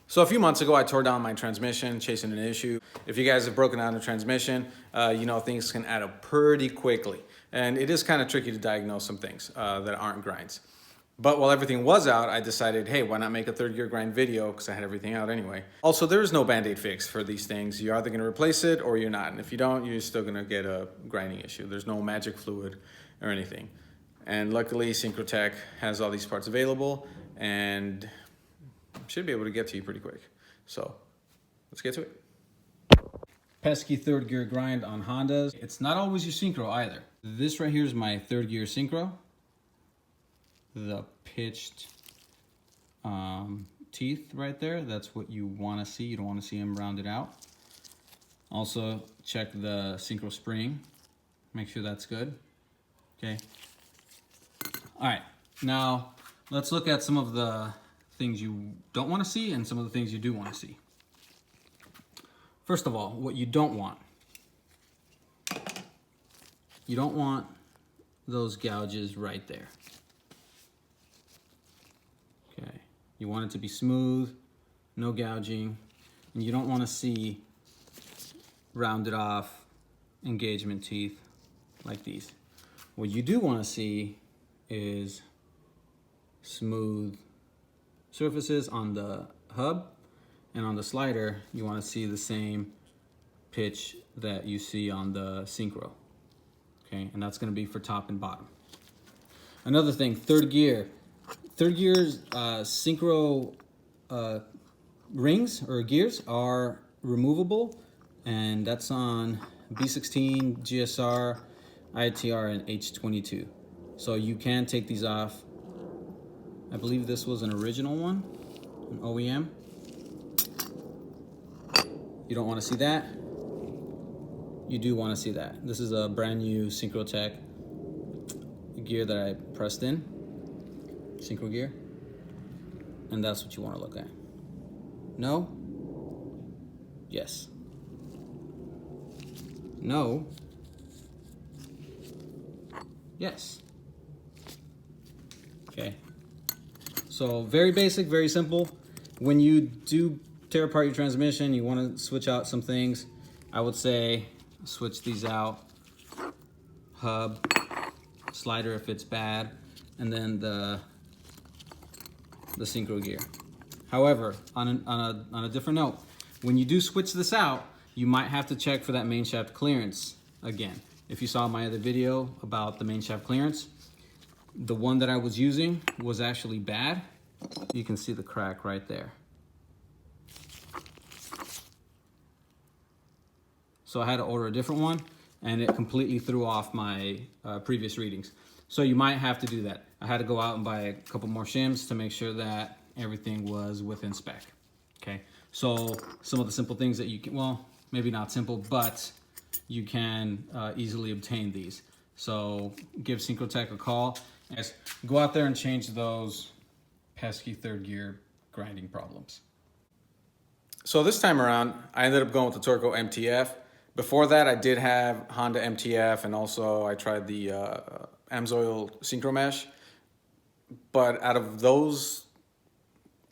So a few months ago, I tore down my transmission, chasing an issue. If you guys have broken down a transmission, you know things can add up pretty quickly. And it is kind of tricky to diagnose some things that aren't grinds. But while everything was out, I decided, hey, why not make a third gear grind video, because I had everything out anyway. Also, there is no Band-Aid fix for these things. You're either gonna replace it or you're not. And if you don't, you're still gonna get a grinding issue. There's no magic fluid or anything. And luckily, Synchrotech has all these parts available and should be able to get to you pretty quick. So let's get to it. Pesky third gear grind on Hondas. It's not always your synchro either. This right here is my third gear synchro. The pitched teeth right there, that's what you want to see. You don't want to see them rounded out. Also check the synchro spring, make sure that's good. Okay. All right, now let's look at some of the things you don't want to see and some of the things you do want to see. First of all, what you don't want. You don't want those gouges right there. Okay, you want it to be smooth, no gouging, and you don't want to see rounded off engagement teeth like these. What you do want to see is smooth surfaces on the hub, and on the slider you want to see the same pitch that you see on the synchro. Okay, and that's going to be for top and bottom. Another thing, third gear's synchro rings or gears are removable, and that's on B16, GSR, ITR, and H22. So you can take these off. I believe this was an original one, an OEM. You don't want to see that. You do want to see that. This is a brand new Synchrotech gear that I pressed in, synchro gear, and that's what you want to look at. No? Yes. No? Yes. Okay. So very basic, very simple. When you do tear apart your transmission, you want to switch out some things. I would say switch these out. Hub, slider if it's bad, and then the synchro gear. However, on a different note, when you do switch this out, you might have to check for that main shaft clearance again. If you saw my other video about the main shaft clearance, the one that I was using was actually bad. You can see the crack right there. So I had to order a different one, and it completely threw off my previous readings. So you might have to do that. I had to go out and buy a couple more shims to make sure that everything was within spec. Okay, so some of the simple things that you can, well, maybe not simple, but you can easily obtain these. So give Synchrotech a call. Yes, go out there and change those pesky third gear grinding problems. So this time around, I ended up going with the Turco MTF. Before that, I did have Honda MTF, and also I tried the Amsoil Synchro Mesh. But out of those,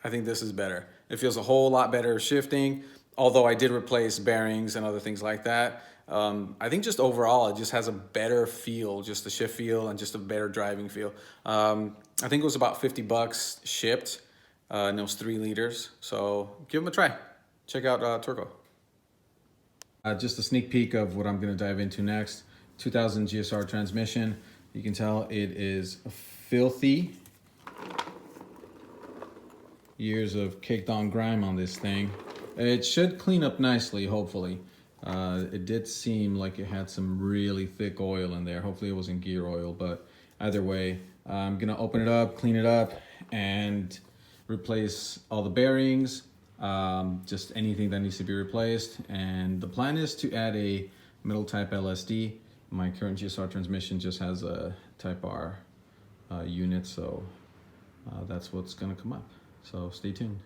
I think this is better. It feels a whole lot better shifting, although I did replace bearings and other things like that. I think just overall, it just has a better feel, just the shift feel and just a better driving feel. I think it was about 50 bucks shipped, and it was 3 liters. So give them a try. Check out Turco. Just a sneak peek of what I'm gonna dive into next. 2000 GSR transmission. You can tell it is filthy. Years of caked on grime on this thing. It should clean up nicely, hopefully. It did seem like it had some really thick oil in there. Hopefully it wasn't gear oil, but either way, I'm gonna open it up, clean it up, and replace all the bearings, just anything that needs to be replaced. And the plan is to add a middle type LSD. My current GSR transmission just has a type R unit, so that's what's gonna come up. So stay tuned.